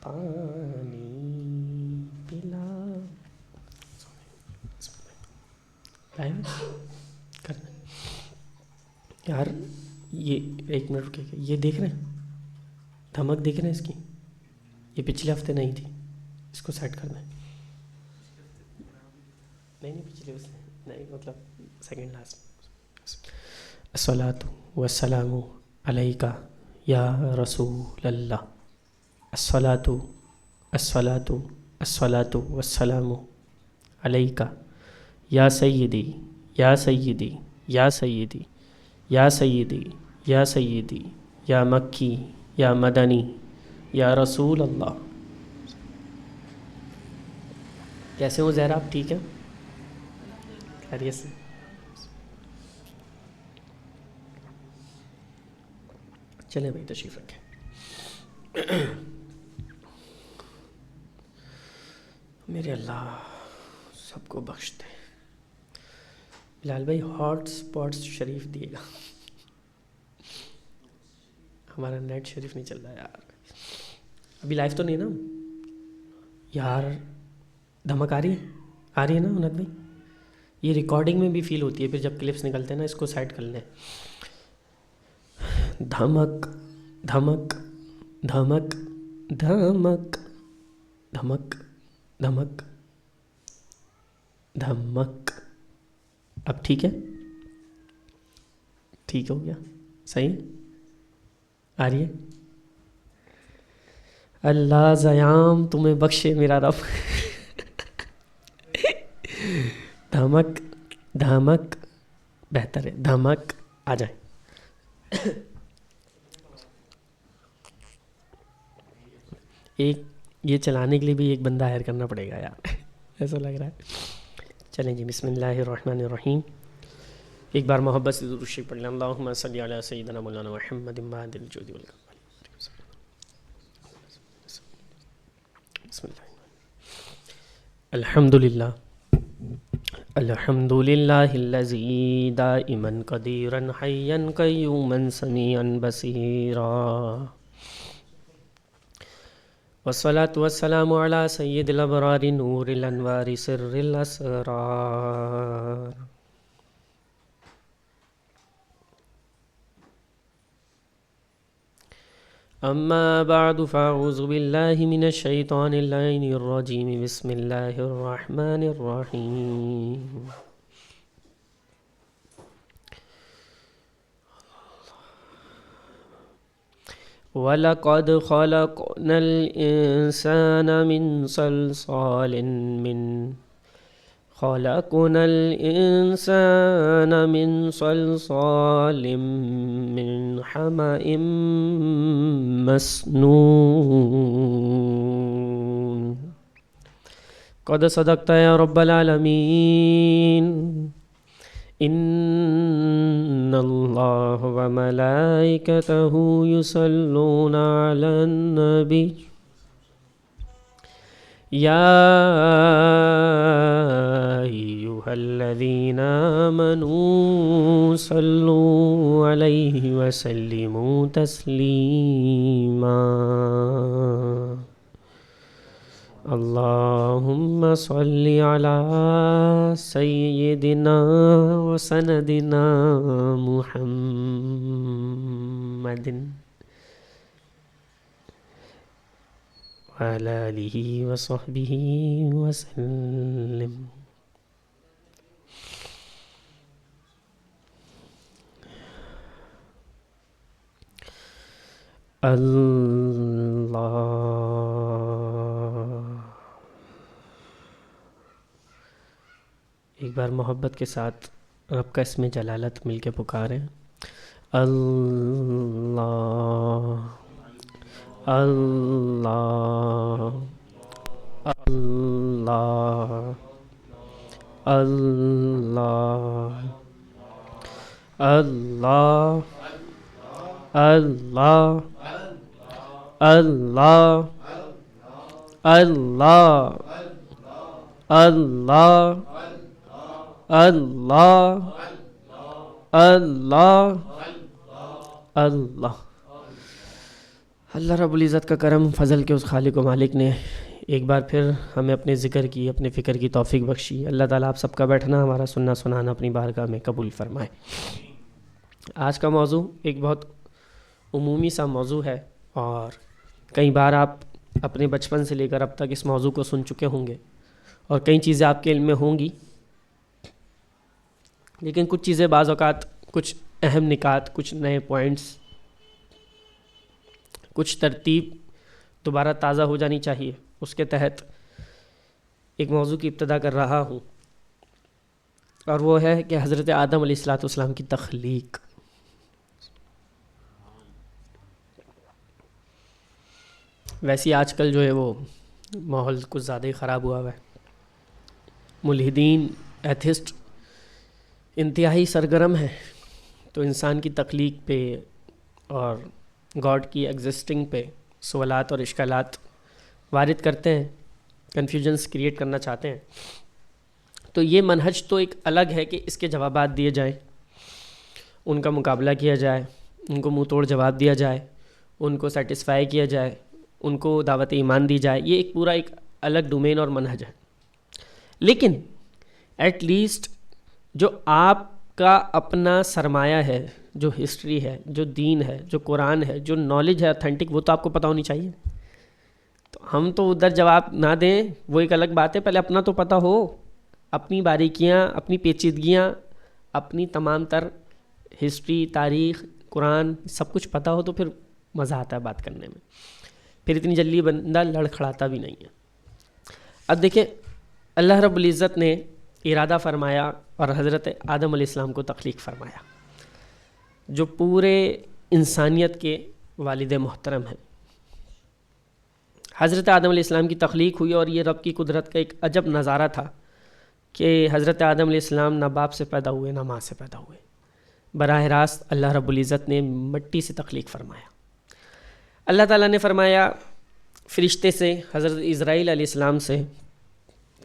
پانی پلا کرنا یار. یہ 1 منٹ رکے گا. یہ دیکھ رہے ہیں دھمک دیکھ رہے ہیں اس کی؟ یہ پچھلے ہفتے نہیں تھی. اس کو سیٹ کرنا ہے. نہیں پچھلے اس نے نہیں, مطلب سیکنڈ لاسٹ. الصلاۃ والسلام علیکہ یا رسول اللہ. الصلاۃ والسلام علیکہ یا سیدی یا سیدی یا سیدی یا سیدی یا سیدی یا مکی یا مدنی یا رسول اللہ. کیسے ہو زہرا, آپ ٹھیک ہیں؟ خیریت سے؟ چلیں بھائی تشریف رکھیں. میرے اللہ سب کو بخش دے. بلال بھائی ہاٹ سپاٹس شریف دیے گا. ہمارا نیٹ شریف نہیں چل رہا یار. ابھی لائف تو نہیں نا یار؟ دھمک آ رہی ہے نا انت بھائی؟ یہ ریکارڈنگ میں بھی فیل ہوتی ہے پھر جب کلپس نکلتے ہیں نا. اس کو سائڈ کر لیں. دھمک دھمک دھمک دھمک دھمک دھمک دھمک. اب ٹھیک ہے؟ ٹھیک ہو گیا؟ صحیح آ رہی ہے؟ اللہ زیام تمہیں بخشے میرا رب. دھمک دھمک بہتر ہے. دھمک آ جائے. ایک یہ چلانے کے لیے بھی ایک بندہ ہائر کرنا پڑے گا یار. ایسا لگ رہا ہے. چلیں جی, بسم اللہ الرحمن الرحیم. ایک بار محبت سے درود شریف پڑھ لیں. اللہم صلی علی سیدنا مولانا محمد ماہد الجود والکمال. بسم اللہ. الحمد للہ الحمد للہ الذی دائما قدیرا حیا قیوما سمیعا بصیرا. والصلاة والسلام على سید الابرار نور الانوار سر الاسرار. اما بعد فاعوذ باللہ من الشیطان اللعین الرجیم. بسم اللہ الرحمن الرحیم. وَلَقَدْ خَلَقْنَا الْإِنسَانَ مِنْ صَلْصَالٍ مِنْ حَمَإٍ مسنون. قد صدقت یا رب العالمین. ان اللہ وملائکتہ یصلون علی النبی یا ایہا الذین آمنوا صلوا علیہ وسلموا تسلیما. اللہم صل علی سیدنا و سندنا محمد وعلی آلہ و صحبہ وسلم. اللہ ایک بار محبت کے ساتھ رب کا اسم جلالت مل کے پکاریں. اللہ اللہ اللہ اللہ اللہ اللہ اللہ اللہ اللہ اللہ اللہ اللہ. اللہ رب العزت کا کرم فضل کے اس خالق و مالک نے ایک بار پھر ہمیں اپنے ذکر کی، اپنے فکر کی توفیق بخشی۔ اللہ تعالیٰ آپ سب کا بیٹھنا، ہمارا سننا سنانا اپنی بارگاہ میں قبول فرمائے۔ آج کا موضوع ایک بہت عمومی سا موضوع ہے، اور کئی بار آپ اپنے بچپن سے لے کر اب تک اس موضوع کو سن چکے ہوں گے، اور کئی چیزیں آپ کے علم میں ہوں گی، لیکن کچھ چیزیں بعض اوقات، کچھ اہم نکات، کچھ نئے پوائنٹس، کچھ ترتیب دوبارہ تازہ ہو جانی چاہیے۔ اس کے تحت ایک موضوع کی ابتدا کر رہا ہوں، اور وہ ہے کہ حضرت آدم علیہ السلام کی تخلیق۔ ویسے آج کل جو ہے وہ ماحول کچھ زیادہ ہی خراب ہوا ہے، ملحدین، ایتھسٹ انتہائی سرگرم ہیں، تو انسان کی تخلیق پہ اور گاڈ کی ایگزسٹنگ پہ سوالات اور اشکالات وارد کرتے ہیں، کنفیوژنس کریٹ کرنا چاہتے ہیں۔ تو یہ منہج تو ایک الگ ہے کہ اس کے جوابات دیے جائیں، ان کا مقابلہ کیا جائے، ان کو منہ توڑ جواب دیا جائے، ان کو سیٹسفائی کیا جائے، ان کو دعوت ایمان دی جائے۔ یہ ایک پورا ایک الگ ڈومین اور منہج ہے، لیکن ایٹ لیسٹ جو آپ کا اپنا سرمایہ ہے، جو ہسٹری ہے، جو دین ہے، جو قرآن ہے، جو نالج ہے اتھینٹک، وہ تو آپ کو پتہ ہونی چاہیے۔ تو ہم تو ادھر جواب نہ دیں وہ ایک الگ بات ہے، پہلے اپنا تو پتہ ہو، اپنی باریکیاں، اپنی پیچیدگیاں، اپنی تمام تر ہسٹری، تاریخ، قرآن سب کچھ پتہ ہو، تو پھر مزہ آتا ہے بات کرنے میں، پھر اتنی جلدی بندہ لڑکھڑاتا بھی نہیں ہے۔ اب دیکھیں، اللہ رب العزت نے ارادہ فرمایا اور حضرت آدم علیہ السلام کو تخلیق فرمایا، جو پورے انسانیت کے والد محترم ہیں۔ حضرت آدم علیہ السلام کی تخلیق ہوئی، اور یہ رب کی قدرت کا ایک عجب نظارہ تھا کہ حضرت آدم علیہ السلام نہ باپ سے پیدا ہوئے، نہ ماں سے پیدا ہوئے، براہ راست اللہ رب العزت نے مٹی سے تخلیق فرمایا۔ اللہ تعالیٰ نے فرمایا فرشتے سے، حضرت اسرائیل علیہ السلام سے،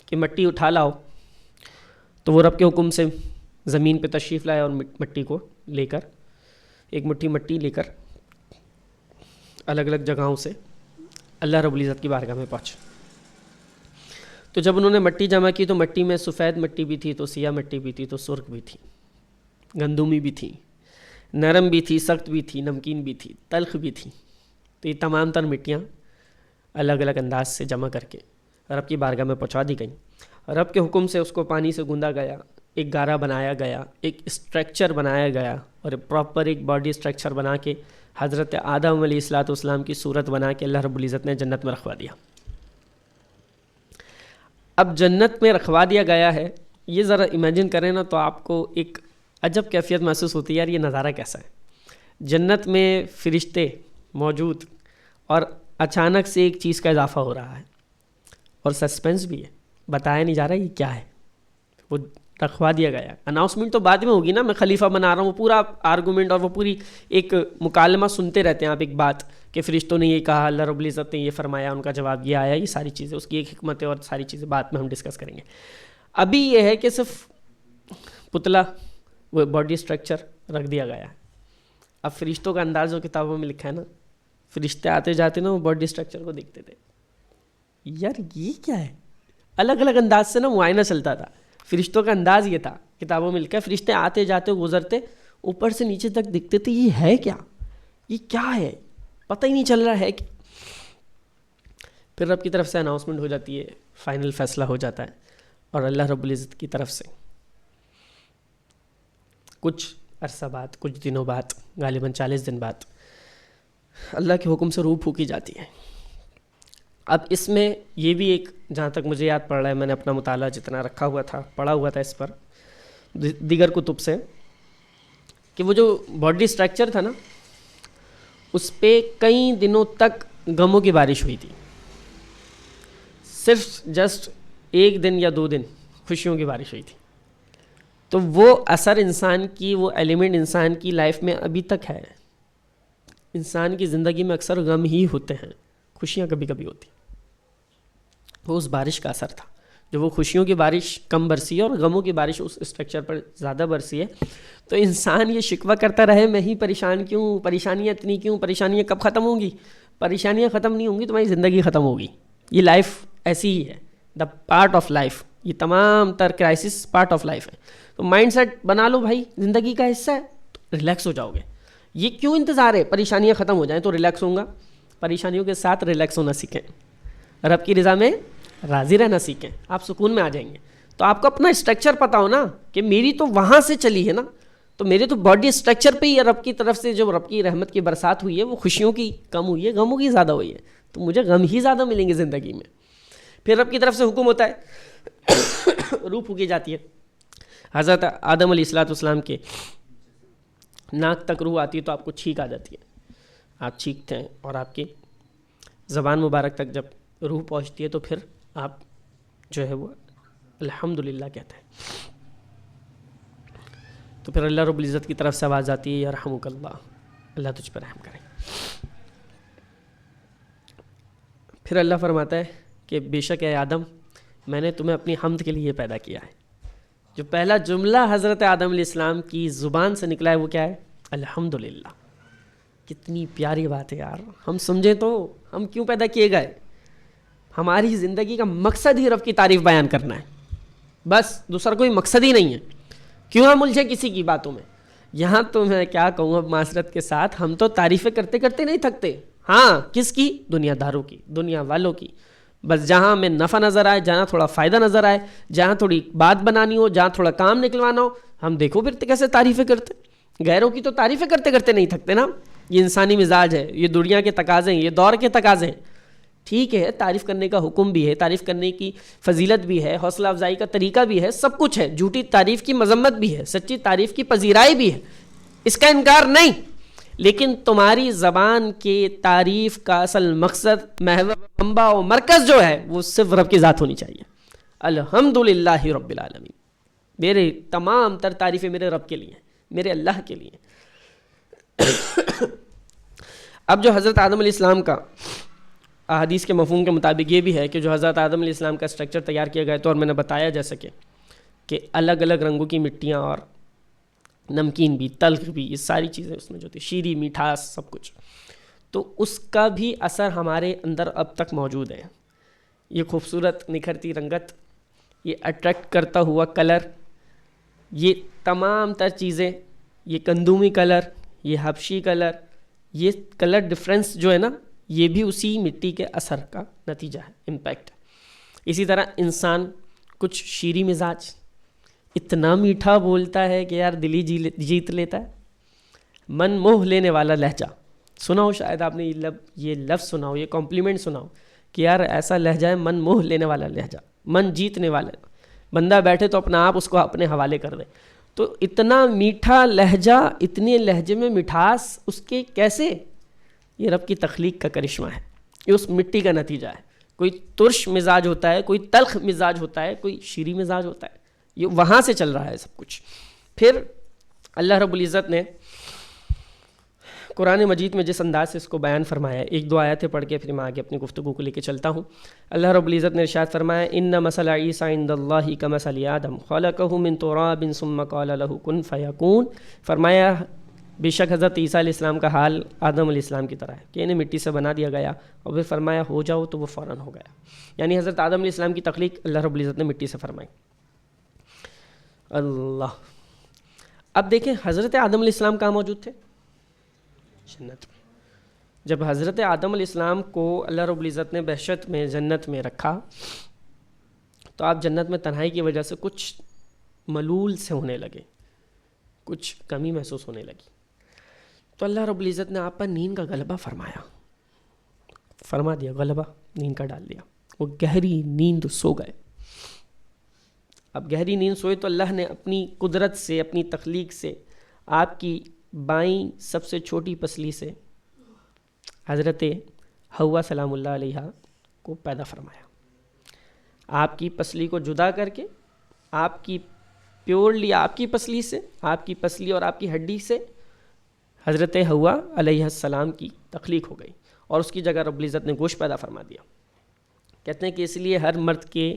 کہ مٹی اٹھا لاؤ، تو وہ رب کے حکم سے زمین پہ تشریف لائے، اور مٹی کو لے کر، ایک مٹھی مٹی لے کر الگ الگ جگہوں سے اللہ رب العزت کی بارگاہ میں پہنچے۔ تو جب انہوں نے مٹی جمع کی، تو مٹی میں سفید مٹی بھی تھی، تو سیاہ مٹی بھی تھی، تو سرخ بھی تھی، گندمی بھی تھی، نرم بھی تھی، سخت بھی تھی، نمکین بھی تھی، تلخ بھی تھی۔ تو یہ تمام تر مٹیاں الگ الگ انداز سے جمع کر کے رب کی بارگاہ میں پہنچا دی گئیں۔ رب کے حکم سے اس کو پانی سے گوندا گیا، ایک گارا بنایا گیا، ایک اسٹرکچر بنایا گیا، اور پراپر ایک باڈی اسٹرکچر بنا کے حضرت آدم علیہ السلام کی صورت بنا کے اللہ رب العزت نے جنت میں رکھوا دیا۔ اب جنت میں رکھوا دیا گیا ہے، یہ ذرا امیجن کریں نا، تو آپ کو ایک عجب کیفیت محسوس ہوتی ہے، یار یہ نظارہ کیسا ہے؟ جنت میں فرشتے موجود، اور اچانک سے ایک چیز کا اضافہ ہو رہا ہے، اور سسپینس بھی ہے، بتایا نہیں جا رہا یہ کیا ہے، وہ رکھوا دیا گیا۔ اناؤنسمنٹ تو بعد میں ہوگی نا، میں خلیفہ بنا رہا ہوں، وہ پورا آرگومنٹ اور وہ پوری ایک مکالمہ سنتے رہتے ہیں آپ، ایک بات کہ فرشتوں نے یہ کہا، اللہ رب العزت نے یہ فرمایا، ان کا جواب یہ آیا، یہ ساری چیزیں اس کی ایک حکمت ہے، اور ساری چیزیں بعد میں ہم ڈسکس کریں گے۔ ابھی یہ ہے کہ صرف پتلا، وہ باڈی اسٹرکچر رکھ دیا گیا ہے۔ اب فرشتوں کا انداز جو کتابوں میں لکھا ہے نا، فرشتے آتے جاتے نا، وہ باڈی اسٹرکچر کو دیکھتے تھے، یار یہ کیا ہے، الگ الگ انداز سے نا معائنہ چلتا تھا۔ فرشتوں کا انداز یہ تھا، کتابوں میں لکھا ہے، فرشتے آتے جاتے گزرتے، اوپر سے نیچے تک دکھتے تھے، یہ ہے کیا، یہ کیا ہے، پتہ ہی نہیں چل رہا ہے کہ۔ پھر رب کی طرف سے اناؤنسمنٹ ہو جاتی ہے، فائنل فیصلہ ہو جاتا ہے، اور اللہ رب العزت کی طرف سے کچھ عرصہ بعد، کچھ دنوں بعد، غالباً 40 دن بعد، اللہ کے حکم سے روح پھونکی جاتی ہے۔ اب اس میں یہ بھی ایک، جہاں تک مجھے یاد پڑ رہا ہے، میں نے اپنا مطالعہ جتنا رکھا ہوا تھا، پڑھا ہوا تھا اس پر دیگر کتب سے، کہ وہ جو باڈی اسٹرکچر تھا نا، اس پہ کئی دنوں تک غموں کی بارش ہوئی تھی، صرف جسٹ 1 دن یا 2 دن خوشیوں کی بارش ہوئی تھی۔ تو وہ اثر انسان کی، وہ ایلیمنٹ انسان کی لائف میں ابھی تک ہے۔ انسان کی زندگی میں اکثر غم ہی ہوتے ہیں، خوشیاں کبھی کبھی ہوتی۔ وہ اس بارش کا اثر تھا، جو وہ خوشیوں کی بارش کم برسی ہے اور غموں کی بارش اس اسٹرکچر پر زیادہ برسی ہے۔ تو انسان یہ شکوہ کرتا رہے، میں ہی پریشان کیوں، پریشانیاں اتنی کیوں، پریشانیاں کب ختم ہوں گی، پریشانیاں ختم نہیں ہوں گی تمہاری زندگی ختم ہوگی. یہ لائف ایسی ہی ہے, دا پارٹ آف لائف, یہ تمام تر کرائسس پارٹ آف لائف ہے. تو مائنڈ سیٹ بنا لو بھائی زندگی کا حصہ ہے, تو ریلیکس ہو جاؤ گے. یہ کیوں انتظار ہے پریشانیاں ختم ہو جائیں تو ریلیکس ہوں گا؟ پریشانیوں کے ساتھ ریلیکس ہونا سیکھیں, رب کی رضا میں راضی رہنا سیکھیں, آپ سکون میں آ جائیں گے. تو آپ کو اپنا اسٹرکچر پتہ ہو نا کہ میری تو وہاں سے چلی ہے نا, تو میرے تو باڈی اسٹرکچر پہ ہی رب کی طرف سے جو رب کی رحمت کی برسات ہوئی ہے وہ خوشیوں کی کم ہوئی ہے, غموں کی زیادہ ہوئی ہے, تو مجھے غم ہی زیادہ ملیں گے زندگی میں. پھر رب کی طرف سے حکم ہوتا ہے, روح پھونکی جاتی ہے. حضرت آدم علیہ السلام کے ناک تک روح آتی ہے تو آپ کو چھینک آ جاتی ہے, آپ چھینکتے ہیں, اور آپ کی زبان مبارک تک جب روح پہنچتی ہے تو پھر آپ جو ہے وہ الحمدللہ کہتے ہیں. تو پھر اللہ رب العزت کی طرف سے آواز آتی ہے یرحمک اللہ, اللہ تجھ پر رحم کرے. پھر اللہ فرماتا ہے کہ بے شک اے آدم میں نے تمہیں اپنی حمد کے لیے پیدا کیا ہے. جو پہلا جملہ حضرت آدم علیہ السلام کی زبان سے نکلا ہے وہ کیا ہے؟ الحمدللہ. کتنی پیاری بات ہے یار. ہم سمجھیں تو ہم کیوں پیدا کیے گئے؟ ہماری زندگی کا مقصد ہی رب کی تعریف بیان کرنا ہے, بس دوسرا کوئی مقصد ہی نہیں ہے. کیوں ہم الجھے کسی کی باتوں میں؟ یہاں تو میں کیا کہوں اب معذرت کے ساتھ, ہم تو تعریفیں کرتے کرتے نہیں تھکتے. ہاں کس کی؟ دنیا داروں کی, دنیا والوں کی. بس جہاں ہمیں نفع نظر آئے, جہاں تھوڑا فائدہ نظر آئے, جہاں تھوڑی بات بنانی ہو, جہاں تھوڑا کام نکلوانا ہو, ہم دیکھو پھر کیسے تعریفیں کرتے. غیروں کی تو تعریفیں کرتے کرتے نہیں تھکتے نا. یہ انسانی مزاج ہے, یہ دنیا کے تقاضے ہیں, یہ دور کے تقاضے ہیں. ٹھیک ہے, تعریف کرنے کا حکم بھی ہے, تعریف کرنے کی فضیلت بھی ہے, حوصلہ افزائی کا طریقہ بھی ہے, سب کچھ ہے. جھوٹی تعریف کی مذمت بھی ہے, سچی تعریف کی پذیرائی بھی ہے, اس کا انکار نہیں. لیکن تمہاری زبان کے تعریف کا اصل مقصد, محور, منبع و مرکز جو ہے وہ صرف رب کی ذات ہونی چاہیے. الحمدللہ رب العالمین. میرے تمام تر تعریفیں میرے رب کے لیے ہیں, میرے اللہ کے لیے. اب جو حضرت آدم علیہ السلام کا احادیث کے مفہوم کے مطابق یہ بھی ہے کہ جو حضرت آدم علیہ السلام کا اسٹرکچر تیار کیا گیا تو, اور میں نے بتایا جیسا کہ الگ الگ رنگوں کی مٹیاں اور نمکین بھی, تلخ بھی, یہ ساری چیزیں اس میں جو تھی, شیریں, میٹھاس, سب کچھ, تو اس کا بھی اثر ہمارے اندر اب تک موجود ہے. یہ خوبصورت نکھرتی رنگت, یہ اٹریکٹ کرتا ہوا کلر, یہ تمام تر چیزیں, یہ کندومی کلر, یہ حبشی کلر, یہ کلر ڈفرینس جو ہے نا, یہ بھی اسی مٹی کے اثر کا نتیجہ ہے, امپیکٹ. اسی طرح انسان کچھ شیریں مزاج, اتنا میٹھا بولتا ہے کہ یار دل ہی جیت لیتا ہے. من موہ لینے والا لہجہ سنا ہو شاید آپ نے, یہ لفظ سنا ہو, یہ کمپلیمنٹ سنا ہو کہ یار ایسا لہجہ ہے من موہ لینے والا لہجہ, من جیتنے والا. بندہ بیٹھے تو اپنا آپ اس کو اپنے حوالے کر دے. تو اتنا میٹھا لہجہ, اتنے لہجے میں مٹھاس, اس کے کیسے؟ یہ رب کی تخلیق کا کرشمہ ہے, یہ اس مٹی کا نتیجہ ہے. کوئی ترش مزاج ہوتا ہے, کوئی تلخ مزاج ہوتا ہے, کوئی شیریں مزاج ہوتا ہے, یہ وہاں سے چل رہا ہے سب کچھ. پھر اللہ رب العزت نے قرآن مجید میں جس انداز سے اس کو بیان فرمایا ہے, ایک دو آیتیں پڑھ کے پھر میں آگے اپنی گفتگو کو لے کے چلتا ہوں. اللہ رب العزت نے ارشاد فرمایا ان مثل عیسیٰ عند اللہ کمثل آدم خلقہ من تراب ثم قال له کن فیکون. فرمایا بے شک حضرت عیسیٰ علیہ السلام کا حال آدم علیہ السلام کی طرح ہے کہ انہیں مٹی سے بنا دیا گیا اور پھر فرمایا ہو جاؤ تو وہ فوراً ہو گیا. یعنی حضرت آدم علیہ السلام کی تخلیق اللہ رب العزت نے مٹی سے فرمائی. اللہ. اب دیکھیں حضرت آدم علیہ السلام کہاں موجود تھے؟ جنت میں. جب حضرت آدم علیہ السلام کو اللہ رب العزت نے بہشت میں, جنت میں رکھا, تو آپ جنت میں تنہائی کی وجہ سے کچھ ملول سے ہونے لگے, کچھ کمی محسوس ہونے لگی. تو اللہ رب العزت نے آپ پر نیند کا غلبہ فرما دیا, غلبہ نیند کا ڈال دیا. وہ گہری نیند سو گئے. اب گہری نیند سوئے تو اللہ نے اپنی قدرت سے, اپنی تخلیق سے آپ کی بائیں سب سے چھوٹی پسلی سے حضرت حوا سلام اللہ علیہ کو پیدا فرمایا. آپ کی پسلی کو جدا کر کے, آپ کی پیورلی آپ کی پسلی سے, آپ کی پسلی اور آپ کی ہڈی سے حضرت حوا علیہ السلام کی تخلیق ہو گئی, اور اس کی جگہ رب العزت نے گوشت پیدا فرما دیا. کہتے ہیں کہ اس لیے ہر مرد کے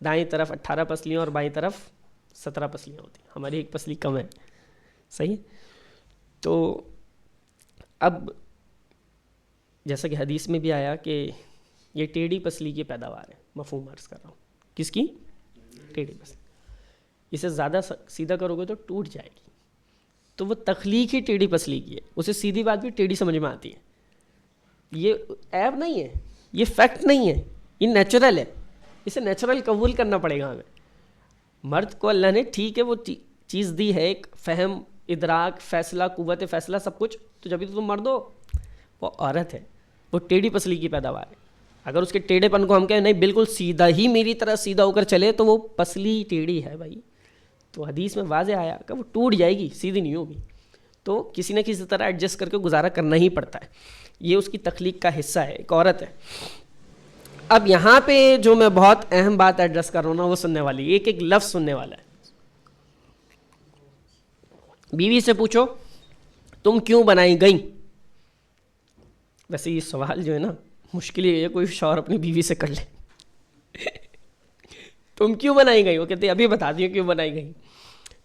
دائیں طرف 18 پسلیاں اور بائیں طرف 17 پسلیاں ہوتی ہیں, ہماری ایک پسلی کم ہے. صحیح. تو اب جیسا کہ حدیث میں بھی آیا کہ یہ ٹیڑھی پسلی کی پیداوار ہے، مفہوم عرض کر رہا ہوں، کس کی؟ ٹیڑھی پسلی. اسے زیادہ سیدھا کرو گے تو ٹوٹ جائے گی. تو وہ تخلیق ہی ٹیڑھی پسلی کی ہے، اسے سیدھی بات بھی ٹیڑھی سمجھ میں آتی ہے. یہ عیب نہیں ہے، یہ فیکٹ نہیں ہے، یہ نیچرل ہے، اسے نیچرل قبول کرنا پڑے گا ہمیں. مرد کو اللہ نے ٹھیک ہے وہ چیز دی ہے، ایک فہم، ادراک، فیصلہ، قوت فیصلہ، سب کچھ، تو جبھی تو تم مرد ہو. وہ عورت ہے، وہ ٹیڑھی پسلی کی پیداوار ہے. اگر اس کے ٹیڑھے پن کو ہم کہیں نہیں بالکل سیدھا ہی میری طرح سیدھا ہو کر چلے تو وہ پسلی ٹیڑھی ہے بھائی. تو حدیث میں واضح آیا کہ وہ ٹوٹ جائے گی، سیدھی نہیں ہوگی. تو کسی نہ کسی طرح ایڈجسٹ کر کے گزارا کرنا ہی پڑتا ہے. یہ اس کی تخلیق کا حصہ ہے، ایک عورت ہے. اب یہاں پہ جو میں بہت اہم بات ایڈریس کر رہا ہوں نا، وہ سننے والی ایک ایک لفظ سننے والا ہے. بیوی سے پوچھو تم کیوں بنائی گئیں. ویسے یہ سوال جو ہے نا مشکل ہی ہے، کوئی شوہر اپنی بیوی سے کر لے تم کیوں بنائی گئی، وہ کہتے ہیں ابھی بتا دیا کیوں بنائی گئی.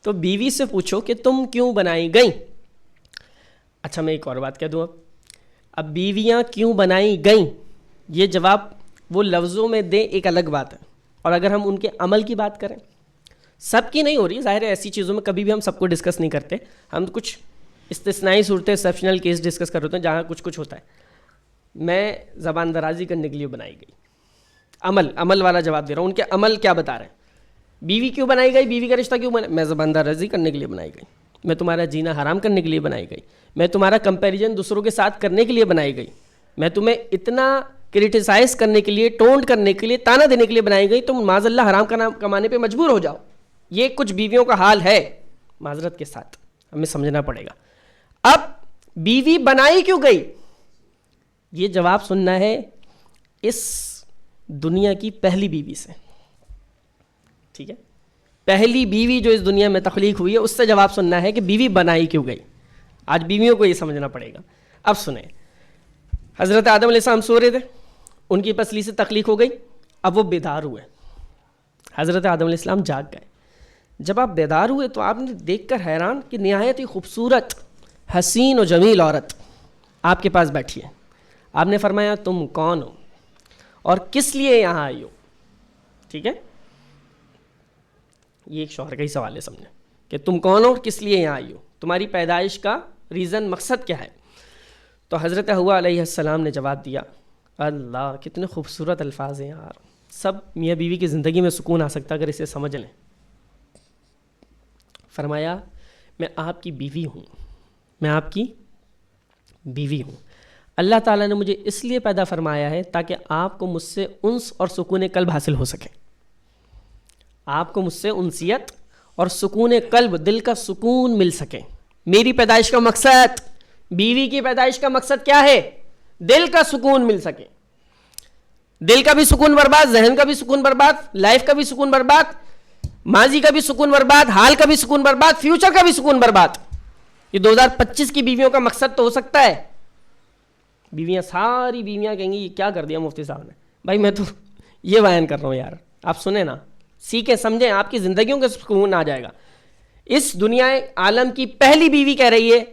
تو بیوی سے پوچھو کہ تم کیوں بنائی گئیں. اچھا میں ایک اور بات کہہ دوں، اب بیویاں کیوں بنائی گئیں یہ جواب وہ لفظوں میں دیں ایک الگ بات ہے، اور اگر ہم ان کے عمل کی بات کریں، سب کی نہیں ہو رہی ظاہر ہے، ایسی چیزوں میں کبھی بھی ہم سب کو ڈسکس نہیں کرتے، ہم کچھ استثنائی صورتیں، ایکسیپشنل کیس ڈسکس کر رہے ہوتے ہیں جہاں کچھ ہوتا ہے. میں زبان درازی کرنے کے لیے بنائی گئی، عمل والا جواب دے رہا ہوں، ان کے عمل کیا بتا رہے ہیں. بیوی کیوں بنائی گئی، بیوی کا رشتہ کیوں بنا، میں زبان درازی کرنے کے لیے بنائی گئی، میں تمہارا جینا حرام کرنے کے لیے بنائی گئی، میں تمہارا کمپیریزن دوسروں کے ساتھ کرنے کے لیے بنائی گئی، میں تمہیں اتنا کرٹیسائز کرنے کے لیے، ٹونٹ کرنے کے لیے، تانا دینے کے لیے بنائی گئی، تم معاذ اللہ حرام کا نام کمانے پہ مجبور ہو جاؤ. یہ کچھ بیویوں کا حال ہے، معذرت کے ساتھ ہمیں سمجھنا پڑے گا. اب بیوی بنائی کیوں گئی، یہ جواب سننا ہے اس دنیا کی پہلی بیوی سے. ٹھیک ہے، پہلی بیوی جو اس دنیا میں تخلیق ہوئی ہے اس سے جواب سننا ہے کہ بیوی بنائی کیوں گئی. آج بیویوں کو یہ سمجھنا پڑے گا. اب سنیں، حضرت آدم علیہ السلام سو رہے تھے، ان کی پسلی سے تخلیق ہو گئی، اب وہ بیدار ہوئے. حضرت آدم علیہ السلام جاگ گئے. جب آپ بیدار ہوئے تو آپ نے دیکھ کر حیران کہ نہایت ہی خوبصورت، حسین و جمیل عورت آپ کے پاس بیٹھی ہے. آپ نے فرمایا تم کون ہو اور کس لیے یہاں آئی ہو. ٹھیک ہے، یہ ایک شوہر کا ہی سوال ہے سمجھے کہ تم کون ہو اور کس لیے یہاں آئی ہو، تمہاری پیدائش کا ریزن، مقصد کیا ہے. تو حضرت حوا علیہ السلام نے جواب دیا، اللہ کتنے خوبصورت الفاظ ہیں یار، سب میاں بیوی کی زندگی میں سکون آ سکتا اگر اسے سمجھ لیں. فرمایا میں آپ کی بیوی ہوں، میں آپ کی بیوی ہوں. اللہ تعالیٰ نے مجھے اس لیے پیدا فرمایا ہے تاکہ آپ کو مجھ سے انس اور سکون قلب حاصل ہو سکے. آپ کو مجھ سے انسیت اور سکون قلب، دل کا سکون مل سکے. میری پیدائش کا مقصد، بیوی کی پیدائش کا مقصد کیا ہے؟ دل کا سکون مل سکے. دل کا بھی سکون برباد، ذہن کا بھی سکون برباد، لائف کا بھی سکون برباد، ماضی کا بھی سکون برباد، حال کا بھی سکون برباد، فیوچر کا بھی سکون برباد. یہ 2025 کی بیویوں کا مقصد تو ہو سکتا ہے. بیویاں، ساری بیویاں کہیں گی یہ کیا کر دیا مفتی صاحب نے. بھائی میں تو یہ بیان کر رہا ہوں یار، آپ سنیں نا، سیکھیں سمجھیں، آپ کی زندگیوں کا سکون آ جائے گا. اس دنیا عالم کی پہلی بیوی کہہ رہی ہے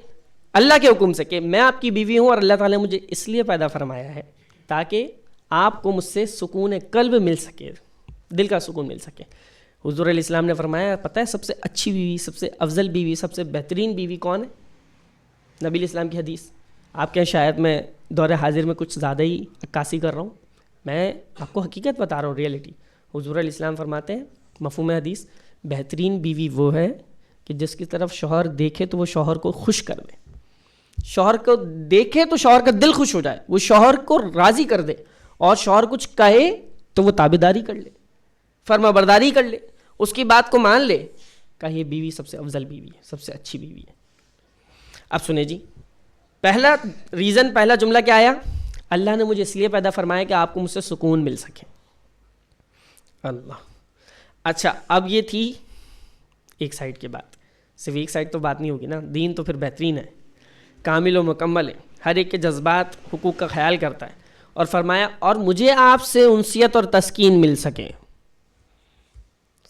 اللہ کے حکم سے کہ میں آپ کی بیوی ہوں اور اللہ تعالیٰ نے مجھے اس لیے پیدا فرمایا ہے تاکہ آپ کو مجھ سے سکون قلب مل سکے، دل کا سکون مل سکے. حضور علیہ السلام نے فرمایا پتہ ہے سب سے اچھی بیوی، سب سے افضل بیوی، سب سے بہترین بیوی کون ہے؟ نبی علیہ السلام کی حدیث. آپ کے شاید میں دور حاضر میں کچھ زیادہ ہی عکاسی کر رہا ہوں، میں آپ کو حقیقت بتا رہا ہوں، ریئلٹی. حضور علیہ السلام فرماتے ہیں مفہوم حدیث، بہترین بیوی وہ ہے کہ جس کی طرف شوہر دیکھے تو وہ شوہر کو خوش کر دے، شوہر کو دیکھے تو شوہر کا دل خوش ہو جائے، وہ شوہر کو راضی کر دے، اور شوہر کچھ کہے تو وہ تابعداری کر لے، فرما برداری کر لے، اس کی بات کو مان لے. کہ یہ بیوی سب سے افضل بیوی ہے، سب سے اچھی بیوی ہے. اب سنیں جی، پہلا ریزن، پہلا جملہ کیا آیا؟ اللہ نے مجھے اس لیے پیدا فرمایا کہ آپ کو مجھ سے سکون مل سکے. اللہ. اچھا اب یہ تھی ایک سائڈ کی بات. صرف ایک سائڈ تو بات نہیں ہوگی نا، دین تو پھر بہترین ہے، کامل و مکمل ہے، ہر ایک کے جذبات، حقوق کا خیال کرتا ہے. اور فرمایا اور مجھے آپ سے انسیت اور تسکین مل سکے.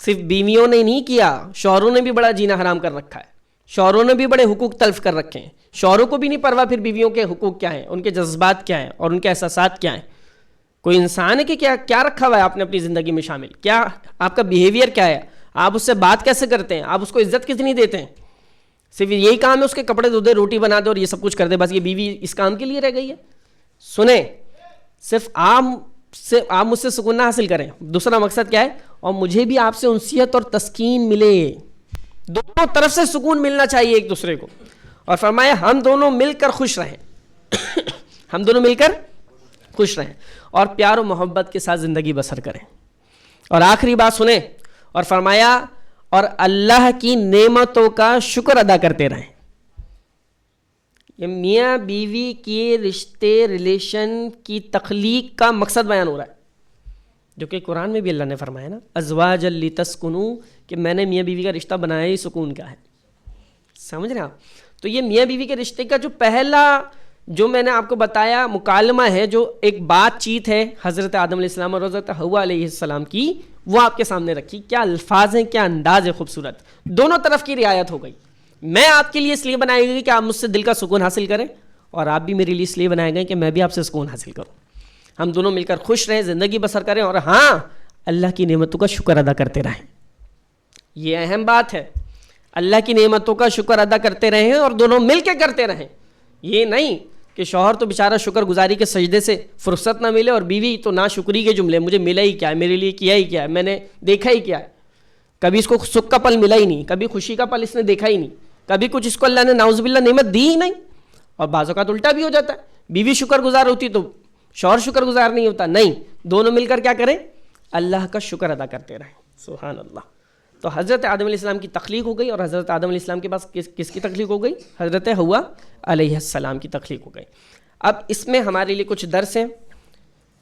صرف بیویوں نے نہیں کیا، شوہروں نے بھی بڑا جینا حرام کر رکھا ہے، شوہروں نے بھی بڑے حقوق تلف کر رکھے ہیں، شوہروں کو بھی نہیں پرواہ پھر بیویوں کے حقوق کیا ہیں, ان کے جذبات کیا ہیں اور ان کے احساسات کیا ہیں. کوئی انسان ہے کہ کیا رکھا ہوا ہے آپ نے اپنی زندگی میں شامل, کیا آپ کا بیہیویئر کیا ہے, آپ اس سے بات کیسے کرتے ہیں, آپ اس کو عزت کتنی دیتے ہیں. صرف یہی کام ہے اس کے کپڑے دھو دے, روٹی بنا دے اور یہ سب کچھ کر دے, بس یہ بیوی اس کام کے لیے رہ گئی ہے. سنیں, صرف آپ مجھ سے سکون نہ حاصل کریں, دوسرا مقصد کیا ہے, اور مجھے بھی آپ سے انسیت اور تسکین ملے, دونوں طرف سے سکون ملنا چاہیے ایک دوسرے کو. اور فرمایا ہم دونوں مل کر خوش رہیں ہم دونوں مل کر خوش رہیں اور پیار و محبت کے ساتھ زندگی بسر کریں. اور آخری بات سنیں, اور فرمایا اور اللہ کی نعمتوں کا شکر ادا کرتے رہیں. یہ میاں بیوی کے رشتے ریلیشن کی تخلیق کا مقصد بیان ہو رہا ہے, جو کہ قرآن میں بھی اللہ نے فرمایا نا, ازواجا لتسکنوا, کہ میں نے میاں بیوی کا رشتہ بنایا ہی سکون کا ہے. سمجھ رہے ہیں آپ؟ تو یہ میاں بیوی کے رشتے کا جو پہلا جو میں نے آپ کو بتایا مکالمہ ہے, جو ایک بات چیت ہے حضرت آدم علیہ السلام اور حضرت حوا علیہ السلام کی, وہ آپ کے سامنے رکھی. کیا الفاظ ہیں, کیا انداز ہے خوبصورت, دونوں طرف کی رعایت ہو گئی. میں آپ کے لیے اس لیے بنائی گئی کہ آپ مجھ سے دل کا سکون حاصل کریں, اور آپ بھی میرے لیے اس لیے بنائے گئے کہ میں بھی آپ سے سکون حاصل کروں. ہم دونوں مل کر خوش رہیں, زندگی بسر کریں, اور ہاں اللہ کی نعمتوں کا شکر ادا کرتے رہیں. یہ اہم بات ہے, اللہ کی نعمتوں کا شکر ادا کرتے رہیں اور دونوں مل کے کرتے رہیں. یہ نہیں کہ شوہر تو بیچارہ شکر گزاری کے سجدے سے فرصت نہ ملے اور بیوی تو ناشکری کے جملے, مجھے ملا ہی کیا ہے, میرے لیے کیا ہی کیا ہے, میں نے دیکھا ہی کیا ہے, کبھی اس کو سکھ کا پل ملا ہی نہیں, کبھی خوشی کا پل اس نے دیکھا ہی نہیں, کبھی کچھ اس کو اللہ نے نعوذ باللہ نعمت دی ہی نہیں. اور بعض اوقات الٹا بھی ہو جاتا ہے, بیوی شکر گزار ہوتی تو شوہر شکر گزار نہیں ہوتا. نہیں, دونوں مل کر کیا کریں, اللہ کا شکر ادا کرتے رہیں. سبحان اللہ. تو حضرت آدم علیہ السلام کی تخلیق ہو گئی, اور حضرت آدم علیہ السلام کے پاس کس کی تخلیق ہو گئی, حضرت حوا علیہ السلام کی تخلیق ہو گئی. اب اس میں ہمارے لیے کچھ درس ہیں,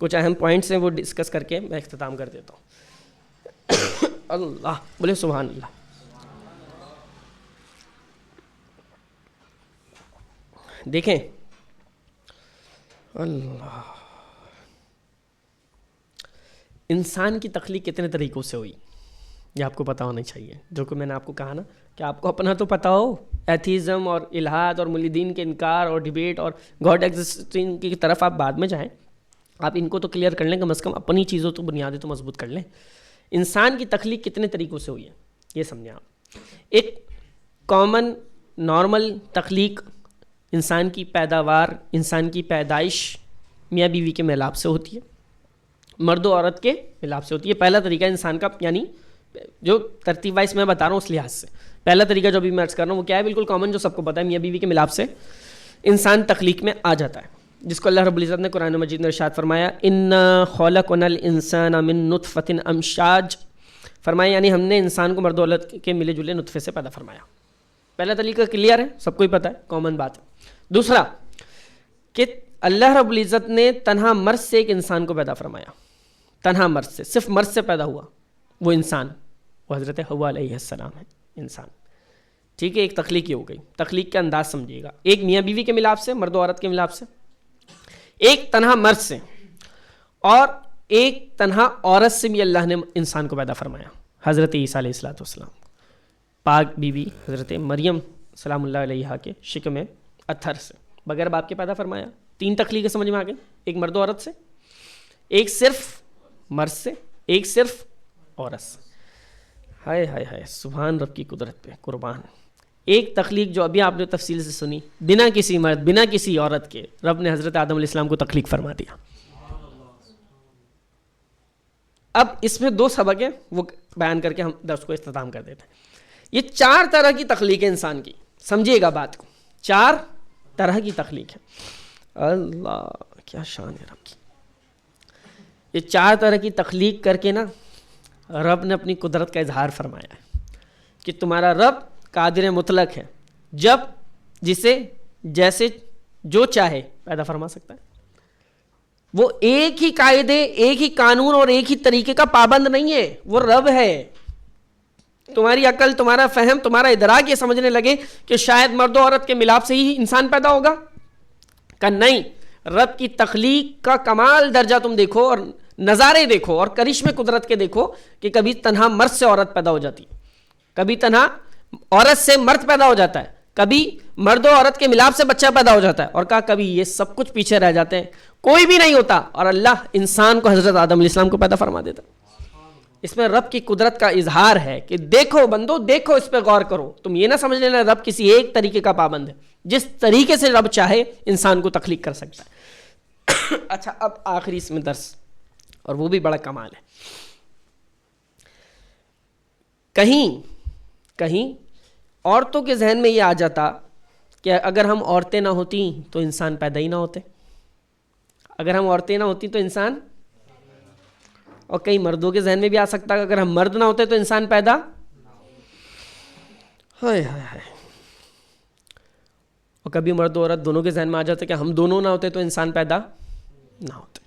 کچھ اہم پوائنٹس ہیں, وہ ڈسکس کر کے میں اختتام کر دیتا ہوں. اللہ بولے سبحان اللہ. دیکھیں اللہ, انسان کی تخلیق کتنے طریقوں سے ہوئی یہ آپ کو پتہ ہونا چاہیے. جو کہ میں نے آپ کو کہا نا کہ آپ کو اپنا تو پتہ ہو, ایتھیزم اور الہاد اور ملحدین کے انکار اور ڈیبیٹ اور گاڈ ایگزسٹنگ کی طرف آپ بعد میں جائیں, آپ ان کو تو کلیئر کر لیں, کم از کم اپنی چیزوں تو بنیادیں تو مضبوط کر لیں. انسان کی تخلیق کتنے طریقوں سے ہوئی ہے یہ سمجھیں آپ. ایک کامن نارمل تخلیق, انسان کی پیداوار, انسان کی پیدائش میاں بیوی کے میلاب سے ہوتی ہے, مرد و عورت کے میلاب سے ہوتی ہے. پہلا طریقہ انسان کا, یعنی جو ترتیب وائز میں بتا رہا ہوں اس لحاظ سے, پہلا طریقہ جو ابھی میں عرض کر رہا ہوں وہ کیا ہے, بالکل کامن جو سب کو پتہ ہے, میاں بیوی کے ملاپ سے انسان تخلیق میں آ جاتا ہے, جس کو اللہ رب العزت نے قرآن مجید میں ارشاد فرمایا, انا خلقنا الانسان من نطفۃ امشاج, فرمایا یعنی ہم نے انسان کو مرد و عورت کے ملے جلے نطفے سے پیدا فرمایا. پہلا طریقہ کلیئر ہے, سب کو ہی پتہ ہے, کامن بات ہے. دوسرا کہ اللہ رب العزت نے تنہا مرد سے ایک انسان کو پیدا فرمایا, تنہا مرد سے, صرف مرد سے پیدا ہوا وہ انسان, وہ حضرت حوا علیہ السلام ہے انسان. ٹھیک ہے, ایک تخلیق یہ ہو گئی. تخلیق کا انداز سمجھیے گا, ایک میاں بیوی کے ملاپ سے, مرد و عورت کے ملاپ سے, ایک تنہا مرد سے, اور ایک تنہا عورت سے بھی اللہ نے انسان کو پیدا فرمایا, حضرت عیسیٰ علیہ السلام, پاک بیوی حضرت مریم سلام اللہ علیہا کے شکم اتھر سے بغیر باپ کے پیدا فرمایا. 3 تخلیقیں سمجھ میں آ گئی, ایک مرد و عورت سے, ایک صرف مرد سے, ایک صرف عورت سے. ہائے ہائے ہائے, سبحان رب کی قدرت پہ قربان. ایک تخلیق جو ابھی آپ نے تفصیل سے سنی, بنا کسی مرد بنا کسی عورت کے رب نے حضرت آدم علیہ السلام کو تخلیق فرما دیا. اب اس میں 2 سبق ہیں, وہ بیان کر کے ہم درس کو اختتام کر دیتے ہیں. یہ 4 طرح کی تخلیق ہے انسان کی, سمجھیے گا بات کو, 4 طرح کی تخلیق ہے. اللہ کیا شان ہے رب کی. یہ 4 طرح کی تخلیق کر کے نا رب نے اپنی قدرت کا اظہار فرمایا ہے کہ تمہارا رب قادر مطلق ہے, جب جسے جیسے جو چاہے پیدا فرما سکتا ہے. وہ ایک ہی قاعدے, ایک ہی قانون اور ایک ہی طریقے کا پابند نہیں ہے, وہ رب ہے. تمہاری عقل, تمہارا فہم, تمہارا ادراک یہ سمجھنے لگے کہ شاید مرد و عورت کے ملاپ سے ہی انسان پیدا ہوگا, کہ نہیں, رب کی تخلیق کا کمال درجہ تم دیکھو اور نظارے دیکھو اور کرشمے قدرت کے دیکھو کہ کبھی تنہا مرد سے عورت پیدا ہو جاتی ہے, کبھی تنہا عورت سے مرد پیدا ہو جاتا ہے, کبھی مرد و عورت کے ملاپ سے بچہ پیدا ہو جاتا ہے، اور کہا کبھی یہ سب کچھ پیچھے رہ جاتے ہیں، کوئی بھی نہیں ہوتا، اور اللہ انسان کو حضرت آدم علیہ السلام کو پیدا فرما دیتا۔ اس میں رب کی قدرت کا اظہار ہے کہ دیکھو بندو، دیکھو، اس پہ غور کرو، تم یہ نہ سمجھ لینا رب کسی ایک طریقے کا پابند ہے، جس طریقے سے رب چاہے انسان کو تخلیق کر سکتا ہے۔ اچھا، اب آخری اس میں درس، اور وہ بھی بڑا کمال ہے۔ کہیں عورتوں کے ذہن میں یہ آ جاتا کہ اگر ہم عورتیں نہ ہوتی تو انسان پیدا ہی نہ ہوتے، اگر ہم عورتیں نہ ہوتی تو انسان، اور کئی مردوں کے ذہن میں بھی آ سکتا ہے اگر ہم مرد نہ ہوتے تو انسان پیدا، ہائے ہائے ہائے، اور کبھی مرد و عورت دونوں کے ذہن میں آ جاتا کہ ہم دونوں نہ ہوتے تو انسان پیدا نہ ہوتے۔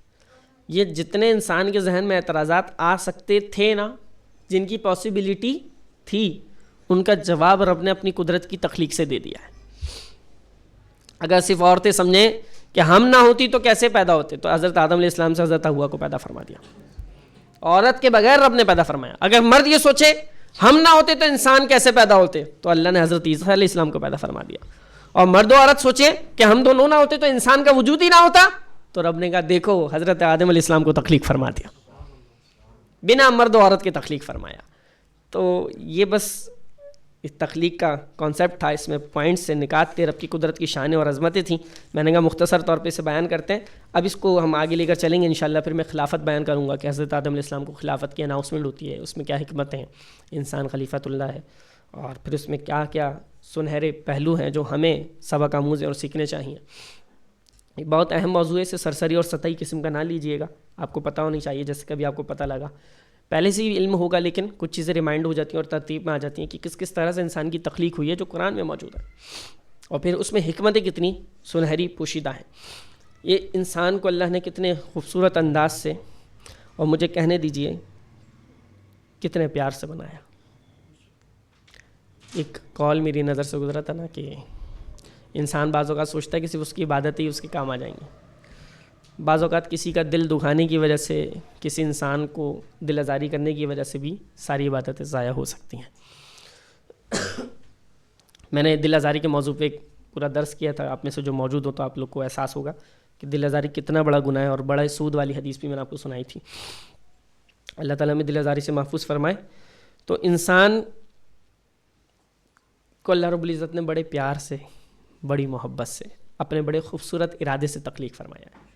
یہ جتنے انسان کے ذہن میں اعتراضات آ سکتے تھے نا، جن کی پاسبلٹی تھی، ان کا جواب رب نے اپنی قدرت کی تخلیق سے دے دیا ہے۔ اگر صرف عورتیں سمجھیں کہ ہم نہ ہوتی تو کیسے پیدا ہوتے، تو حضرت آدم علیہ السلام سے حضرت حوا کو پیدا فرما دیا، عورت کے بغیر رب نے پیدا فرمایا۔ اگر مرد یہ سوچے ہم نہ ہوتے تو انسان کیسے پیدا ہوتے، تو اللہ نے حضرت عیسیٰ علیہ السلام کو پیدا فرما دیا۔ اور مرد و عورت سوچے کہ ہم دونوں نہ ہوتے تو انسان کا وجود ہی نہ ہوتا، تو رب نے کہا دیکھو حضرت آدم علیہ السلام کو تخلیق فرما دیا، بنا مرد و عورت کے تخلیق فرمایا۔ تو یہ بس اس تخلیق کا کانسیپٹ تھا، اس میں پوائنٹس سے نکات تھے، رب کی قدرت کی شانیں اور عظمتیں تھیں۔ میں نے کہا مختصر طور پہ اسے بیان کرتے ہیں، اب اس کو ہم آگے لے کر چلیں گے انشاءاللہ۔ پھر میں خلافت بیان کروں گا کہ حضرت آدم علیہ السلام کو خلافت کی اناؤنسمنٹ ہوتی ہے، اس میں کیا حکمتیں ہیں، انسان خلیفۃ اللہ ہے، اور پھر اس میں کیا کیا سنہرے پہلو ہیں جو ہمیں سبق آموز اور سیکھنے چاہیے۔ ایک بہت اہم موضوع ہے، اسے سرسری اور سطحی قسم کا نہ لیجئے گا، آپ کو پتہ ہونی چاہیے، جیسے کبھی آپ کو پتہ لگا پہلے سے ہی علم ہوگا، لیکن کچھ چیزیں ریمائنڈ ہو جاتی ہیں اور ترتیب میں آ جاتی ہیں کہ کس کس طرح سے انسان کی تخلیق ہوئی ہے، جو قرآن میں موجود ہے، اور پھر اس میں حکمتیں کتنی سنہری پوشیدہ ہیں۔ یہ انسان کو اللہ نے کتنے خوبصورت انداز سے، اور مجھے کہنے دیجئے کتنے پیار سے بنایا۔ ایک کال میری نظر سے گزرا تھا نا کہ انسان بعض اوقات سوچتا ہے کہ صرف اس کی عبادت ہی اس کے کام آ جائیں گی، بعض اوقات کسی کا دل دکھانے کی وجہ سے، کسی انسان کو دل آزاری کرنے کی وجہ سے بھی ساری عبادتیں ضائع ہو سکتی ہیں۔ میں نے دل آزاری کے موضوع پہ ایک پورا درس کیا تھا، آپ میں سے جو موجود ہو تو آپ لوگ کو احساس ہوگا کہ دل آزاری کتنا بڑا گناہ ہے، اور بڑا سود والی حدیث بھی میں نے آپ کو سنائی تھی۔ اللہ تعالیٰ میں دل آزاری سے محفوظ فرمائے۔ تو انسان کو اللہ رب العزت نے بڑے پیار سے، بڑی محبت سے، اپنے بڑے خوبصورت ارادے سے تخلیق فرمایا ہے۔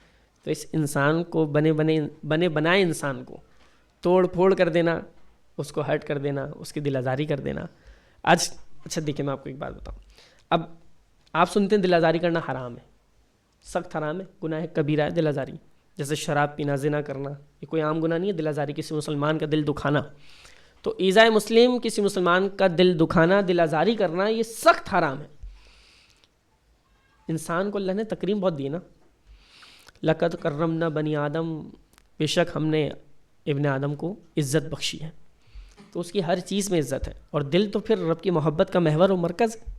تو اس انسان کو بنے بنائے انسان کو توڑ پھوڑ کر دینا، اس کو ہرٹ کر دینا، اس کی دل آزاری کر دینا، آج اچھا دیکھیں میں آپ کو ایک بات بتاؤں، اب آپ سنتے ہیں دل آزاری کرنا حرام ہے، سخت حرام ہے، گناہ ہے، کبیرہ ہے دل آزاری، جیسے شراب پینا، زنا کرنا، یہ کوئی عام گناہ نہیں ہے۔ دل آزاری کسی مسلمان کا دل دکھانا، تو ایذائے مسلم، کسی مسلمان کا دل دکھانا، دل آزاری کرنا، یہ سخت حرام ہے۔ انسان کو اللہ نے تکریم بہت دی نا، لقد کرمنا بنی آدم، بے شک ہم نے ابن آدم کو عزت بخشی ہے، تو اس کی ہر چیز میں عزت ہے، اور دل تو پھر رب کی محبت کا محور و مرکز ہے۔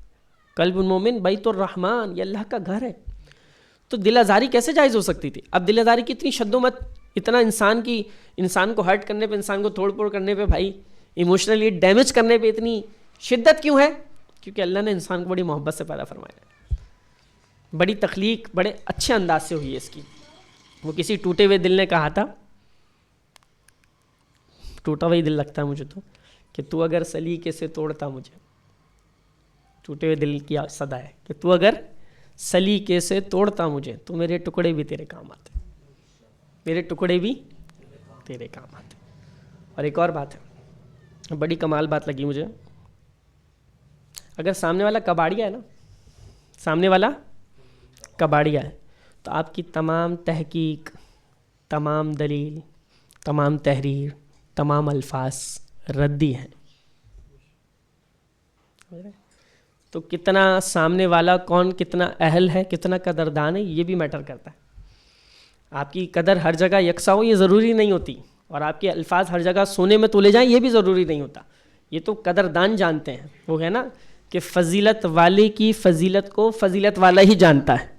قلب المومن بیت الرحمن، یہ اللہ کا گھر ہے، تو دل آزاری کیسے جائز ہو سکتی تھی؟ اب دل آزاری کی اتنی شد و مت، اتنا انسان کو ہرٹ کرنے پہ، انسان کو توڑ پھوڑ کرنے پہ، بھائی ایموشنلی ڈیمیج کرنے پہ اتنی شدت کیوں ہے؟ کیونکہ اللہ نے انسان کو بڑی محبت سے پیدا فرمایا ہے، بڑی تخلیق بڑے اچھے انداز سے ہوئی ہے اس کی۔ وہ کسی ٹوٹے ہوئے دل نے کہا تھا، ٹوٹا ہوا ہی دل لگتا ہے مجھے تو، کہ تو اگر سلیقے سے توڑتا مجھے، ٹوٹے ہوئے دل کی صدا ہے کہ تو اگر سلیقے سے توڑتا مجھے تو میرے ٹکڑے بھی تیرے کام آتے، میرے ٹکڑے بھی تیرے کام آتے۔ اور ایک اور بات ہے، بڑی کمال بات لگی مجھے، اگر سامنے والا کباڑیا ہے نا، سامنے والا کباڑیا ہے، تو آپ کی تمام تحقیق، تمام دلیل، تمام تحریر، تمام الفاظ ردی ہیں۔ تو کتنا سامنے والا کون کتنا اہل ہے، کتنا قدردان ہے، یہ بھی میٹر کرتا ہے۔ آپ کی قدر ہر جگہ یکساں ہو یہ ضروری نہیں ہوتی، اور آپ کے الفاظ ہر جگہ سونے میں تولے جائیں یہ بھی ضروری نہیں ہوتا، یہ تو قدردان جانتے ہیں۔ وہ ہے نا کہ فضیلت والے کی فضیلت کو فضیلت والا ہی جانتا ہے،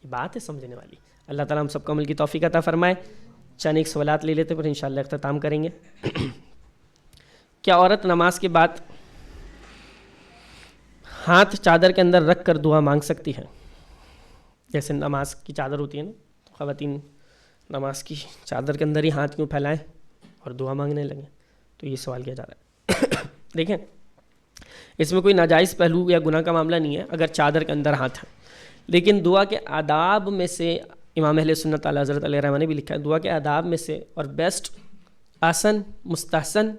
یہ بات ہے سمجھنے والی۔ اللہ تعالیٰ ہم سب کو عمل کی توفیق عطا فرمائے۔ چند ایک سوالات لے لیتے پھر انشاءاللہ اختتام کریں گے۔ کیا عورت نماز کے بعد ہاتھ چادر کے اندر رکھ کر دعا مانگ سکتی ہے؟ جیسے نماز کی چادر ہوتی ہے نا، خواتین نماز کی چادر کے اندر ہی ہاتھ کیوں پھیلائیں اور دعا مانگنے لگیں؟ تو یہ سوال کیا جا رہا ہے. دیکھیں اس میں کوئی ناجائز پہلو یا گناہ کا معاملہ نہیں ہے اگر چادر کے اندر ہاتھ ہے، لیکن دعا کے آداب میں سے امام اہل سنت اعلیٰ حضرت علیہ رحمہ نے بھی لکھا ہے، دعا کے آداب میں سے اور بیسٹ آسن مستحسن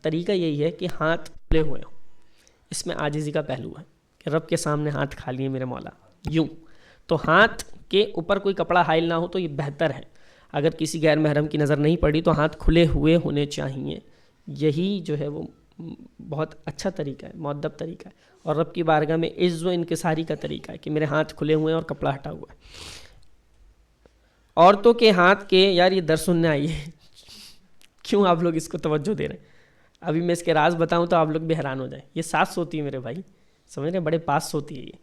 طریقہ یہی ہے کہ ہاتھ کھلے ہوئے ہوں. اس میں عاجزی کا پہلو ہے کہ رب کے سامنے ہاتھ خالی ہے میرے مولا، یوں تو ہاتھ کے اوپر کوئی کپڑا حائل نہ ہو تو یہ بہتر ہے. اگر کسی غیر محرم کی نظر نہیں پڑی تو ہاتھ کھلے ہوئے ہونے چاہیے. یہی جو ہے وہ بہت اچھا طریقہ ہے، مؤدب طریقہ ہے، اور رب کی بارگاہ میں عز و انکساری کا طریقہ ہے کہ میرے ہاتھ کھلے ہوئے ہیں اور کپڑا ہٹا ہوا ہے. عورتوں کے ہاتھ کے، یار یہ درس سننے آئیے کیوں آپ لوگ اس کو توجہ دے رہے ہیں؟ ابھی میں اس کے راز بتاؤں تو آپ لوگ بھی حیران ہو جائیں. یہ سانس ہوتی ہے میرے بھائی، سمجھ رہے ہیں، بڑے پاس ہوتی ہے یہ،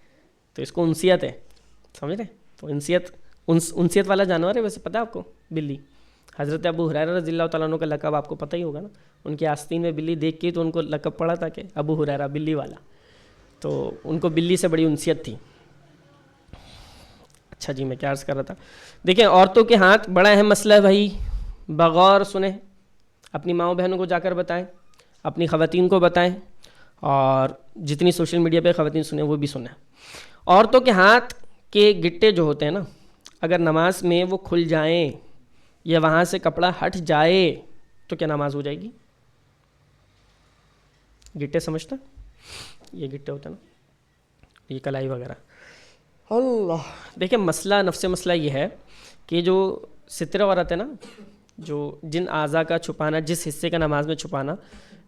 تو اس کو انسیت ہے، سمجھ رہے ہیں. تو انسیت والا جانور ہے ویسے، پتہ ہے آپ کو، بلی. حضرت ابو ہریرہ رضی اللہ تعالیٰ عنہ کا لقب آپ کو پتہ ہی ہوگا نا، ان کی آستین میں بلی دیکھ کے تو ان کو لقب پڑا تھا کہ ابو ہریرہ بلی والا. تو ان کو بلی سے بڑی انسیت تھی. اچھا جی، میں کیا عرض کر رہا تھا. دیکھیں عورتوں کے ہاتھ بڑا اہم مسئلہ ہے بھائی، بغور سنیں، اپنی ماؤں بہنوں کو جا کر بتائیں، اپنی خواتین کو بتائیں، اور جتنی سوشل میڈیا پہ خواتین سنیں وہ بھی سنیں. عورتوں کے ہاتھ کے گٹے جو ہوتے ہیں نا، اگر نماز میں وہ کھل جائیں یا وہاں سے کپڑا ہٹ جائے تو کیا نماز ہو جائے گی؟ گٹے سمجھتا، یہ گٹے ہوتے ہیں نا، یہ کلائی وغیرہ. اللہ، دیکھیں مسئلہ نفس مسئلہ یہ ہے کہ جو ستر عورت ہے نا، جو جن اعضاء کا چھپانا، جس حصے کا نماز میں چھپانا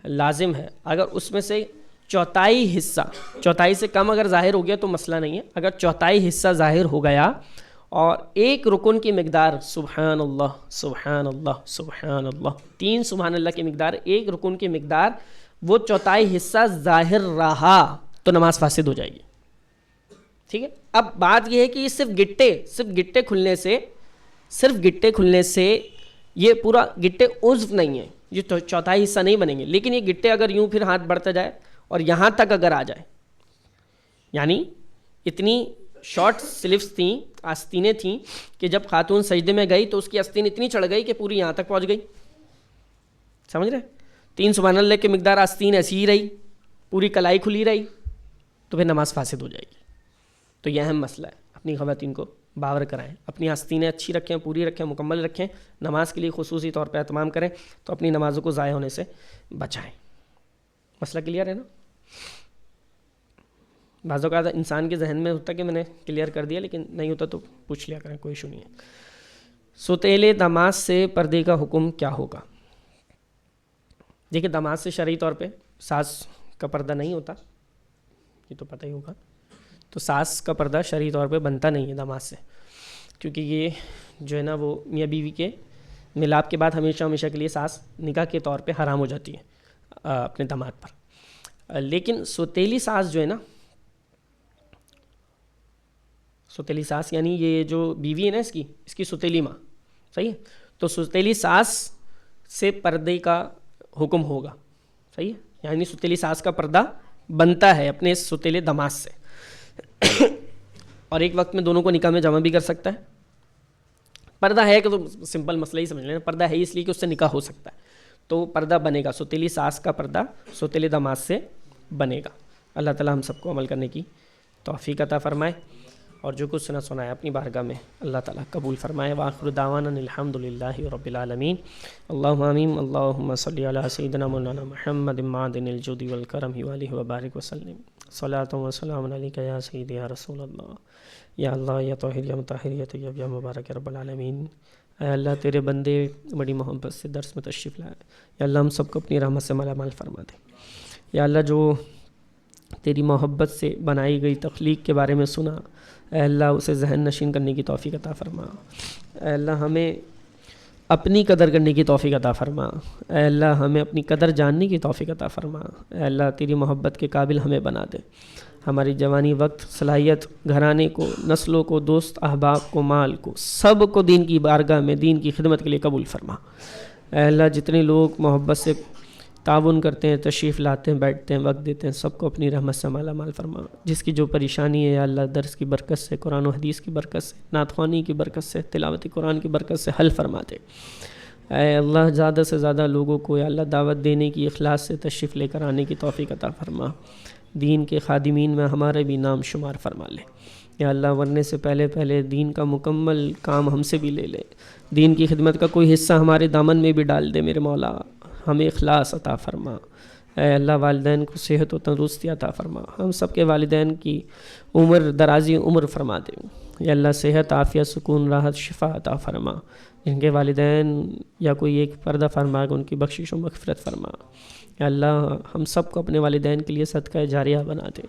لازم ہے، اگر اس میں سے چوتھائی حصہ، چوتھائی سے کم اگر ظاہر ہو گیا تو مسئلہ نہیں ہے. اگر چوتھائی حصہ ظاہر ہو گیا اور ایک رکن کی مقدار، سبحان اللہ سبحان اللہ سبحان اللہ، 3 سبحان اللہ کی مقدار، ایک رکن کی مقدار، وہ چوتھائی حصہ ظاہر رہا تو نماز فاسد ہو جائے گی. ٹھیک ہے. اب بات یہ ہے کہ صرف گٹے کھلنے سے یہ پورا گٹے عضو نہیں ہے، یہ تو چوتھائی حصہ نہیں بنیں گے. لیکن یہ گٹے اگر یوں پھر ہاتھ بڑھتا جائے اور یہاں تک اگر آ جائے، یعنی اتنی شارٹ سلیوز تھیں، آستینیں تھیں کہ جب خاتون سجدے میں گئی تو اس کی آستین اتنی چڑھ گئی کہ پوری یہاں تک پہنچ گئی. سمجھ رہے؟ 3 سبحان اللہ کی مقدار آستین ایسی ہی رہی، پوری کلائی کھلی رہی، تو پھر نماز فاسد ہو جائے گی. تو یہ اہم مسئلہ ہے. اپنی خواتین کو باور کرائیں، اپنی آستینیں اچھی رکھیں، پوری رکھیں، مکمل رکھیں، نماز کے لیے خصوصی طور پہ اہتمام کریں تو اپنی نمازوں کو ضائع ہونے سے بچائیں. مسئلہ کلیئر ہے نا؟ بعض اوقات انسان کے ذہن میں ہوتا کہ میں نے کلیئر کر دیا، لیکن نہیں ہوتا تو پوچھ لیا کریں، کوئی ایشو نہیں ہے. ستیلے داماد سے پردے کا حکم کیا ہوگا؟ دیکھیں داماد سے شرعی طور پہ ساس کا پردہ نہیں ہوتا، یہ تو پتہ ہی ہوگا. تو ساس کا پردہ شرعی طور پہ بنتا نہیں ہے داماد سے، کیونکہ یہ جو ہے نا وہ میاں بیوی کے ملاپ کے بعد ہمیشہ کے لیے ساس نکاح کے طور پہ حرام ہو جاتی ہے اپنے داماد پر. لیکن ستیلی ساس جو ہے نا، ستیلی ساس یعنی یہ جو بیوی ہے نا اس کی ستیلی ماں، صحیح ہے، تو ستیلی ساس سے پردے کا حکم ہوگا، صحیح ہے، یعنی ستیلی ساس کا پردہ بنتا ہے اپنے ستیلے داماد سے. اور ایک وقت میں دونوں کو نکاح میں جمع بھی کر سکتا ہے. پردہ ہے کہ تو سمپل مسئلہ ہی سمجھ لینا، پردہ ہے اس لیے کہ اس سے نکاح ہو سکتا ہے، تو پردہ بنے گا، ستیلی ساس کا پردہ ستیلے داماد سے بنے گا. اللہ تعالی ہم سب کو عمل کرنے کی توفیق عطا فرمائے، اور جو کچھ سنا ہے اپنی بارگاہ میں اللہ تعالیٰ قبول فرمائے. وآخر دعوانا الحمدللہ رب العالمین. اللہم آمین. اللہم صلی علی سیدنا مولانا محمد معدن الجود والکرم وآلہ وبارک وسلم. صلاۃ و سلام علیک یا سیدی یا رسول اللہ. یا اللہ یا طاہر یا مطہر یا طیب یا مبارک رب العالمین. اے اللہ تیرے بندے بڑی محبت سے درس میں تشریف لائے، یا اللہ ہم سب کو اپنی رحمت سے مالا مال فرما دے. یا اللہ جو تیری محبت سے بنائی گئی تخلیق کے بارے میں سنا، اے اللہ اسے ذہن نشین کرنے کی توفیق عطا فرما. اے اللہ ہمیں اپنی قدر کرنے کی توفیق عطا فرما. اے اللہ ہمیں اپنی قدر جاننے کی توفیق عطا فرما. اے اللہ تیری محبت کے قابل ہمیں بنا دے. ہماری جوانی، وقت، صلاحیت، گھرانے کو، نسلوں کو، دوست احباب کو، مال کو، سب کو دین کی بارگاہ میں دین کی خدمت کے لیے قبول فرما. اے اللہ جتنے لوگ محبت سے تعاون کرتے ہیں، تشریف لاتے ہیں، بیٹھتے ہیں، وقت دیتے ہیں، سب کو اپنی رحمت سے مالا مال فرما۔ جس کی جو پریشانی ہے یا اللہ درس کی برکت سے، قرآن و حدیث کی برکت سے، نعت خوانی کی برکت سے، تلاوت قرآن کی برکت سے حل فرما دے۔ اے اللہ زیادہ سے زیادہ لوگوں کو یا اللہ دعوت دینے کی، اخلاص سے تشریف لے کر آنے کی توفیق عطا فرما۔ دین کے خادمین میں ہمارے بھی نام شمار فرما لے یا اللہ، ورنے سے پہلے دین کا مکمل کام ہم سے بھی لے لے، دین کی خدمت کا کوئی حصہ ہمارے دامن میں بھی ڈال دے میرے مولا، ہمیں اخلاص عطا فرما۔ اے اللہ والدین کو صحت و تندرستی عطا فرما، ہم سب کے والدین کی عمر درازی عمر فرما دے یا اللہ، صحت عافیت سکون راحت شفا عطا فرما۔ جن کے والدین یا کوئی ایک پردہ فرما ان کی بخشش و مغفرت فرما یا اللہ، ہم سب کو اپنے والدین کے لیے صدقہ جاریہ بنا دے۔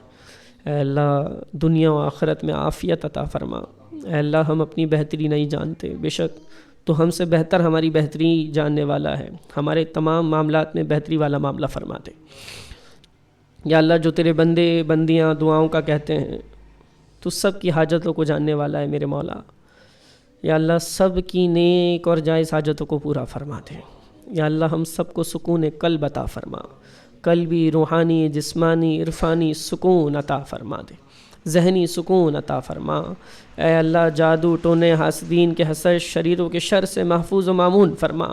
اے اللہ دنیا و آخرت میں عافیت عطا فرما۔ اے اللہ ہم اپنی بہتری نہیں جانتے، بے شک تو ہم سے بہتر ہماری بہتری جاننے والا ہے، ہمارے تمام معاملات میں بہتری والا معاملہ فرما دے یا اللہ۔ جو تیرے بندے بندیاں دعاؤں کا کہتے ہیں، تو سب کی حاجتوں کو جاننے والا ہے میرے مولا یا اللہ، سب کی نیک اور جائز حاجتوں کو پورا فرما دے یا اللہ۔ ہم سب کو سکون قلب عطا فرما، قلبی روحانی جسمانی عرفانی سکون عطا فرما دے، ذہنی سکون عطا فرما۔ اے اللہ جادو ٹونے حاسدین کے حسد شریروں کے شر سے محفوظ و مامون فرما۔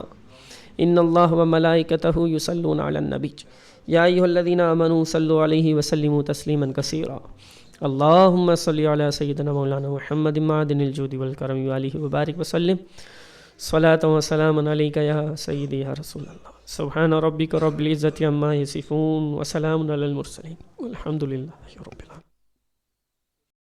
ان اللہ و ملائکتہ یصلون علی النبی یا ایھا الذین آمنوا صلوا علیہ وسلموا تسلیما کثیرا۔ اللہم صلی علی سیدنا مولانا محمد معدن الجود والکرم وآلہ وبارک وسلم۔ صلاۃ و سلام علیک یا سیدی یا رسول اللہ۔ سبحان ربک رب العزۃ عما یصفون وسلام علی المرسلین والحمد للہ رب العالمین۔